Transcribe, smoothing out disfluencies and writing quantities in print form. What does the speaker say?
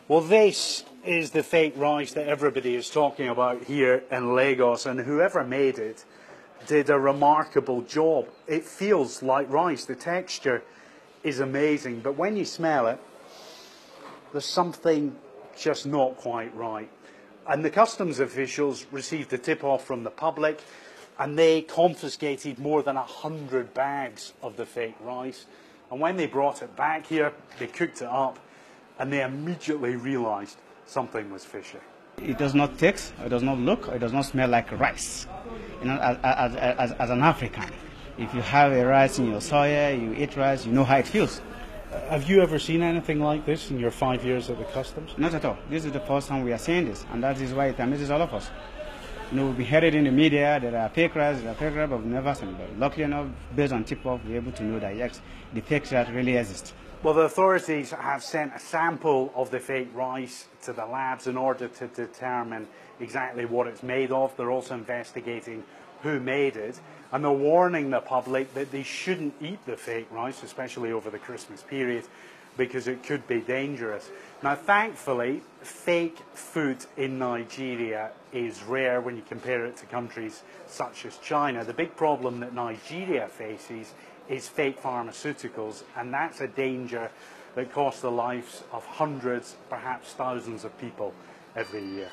Well, this is the fake rice that everybody is talking about here in Lagos, and whoever made it did a remarkable job. It feels like rice. The texture is amazing, but when you smell it, there's something just not quite right. And the customs officials received a tip-off from the public, and they confiscated more than 100 bags of the fake rice. And when they brought it back here, they cooked it up, and they immediately realized something was fishy. It does not taste, it does not look, it does not smell like rice. You know, as an African, if you have a rice in your soya, you eat rice, you know how it feels. Have you ever seen anything like this in your 5 years at the customs? Not at all. This is the first time we are seeing this, and that is why it amazes all of us. You know, we heard it in the media, there are fake rice, but we've never seen it. But luckily enough, based on tip-off, we're able to know that yes, the fake rice really exists. Well, the authorities have sent a sample of the fake rice to the labs in order to determine exactly what it's made of. They're also investigating who made it, and they're warning the public that they shouldn't eat the fake rice, especially over the Christmas period, because it could be dangerous. Now, thankfully, fake food in Nigeria is rare when you compare it to countries such as China. The big problem that Nigeria faces is fake pharmaceuticals, and that's a danger that costs the lives of hundreds, perhaps thousands of people every year.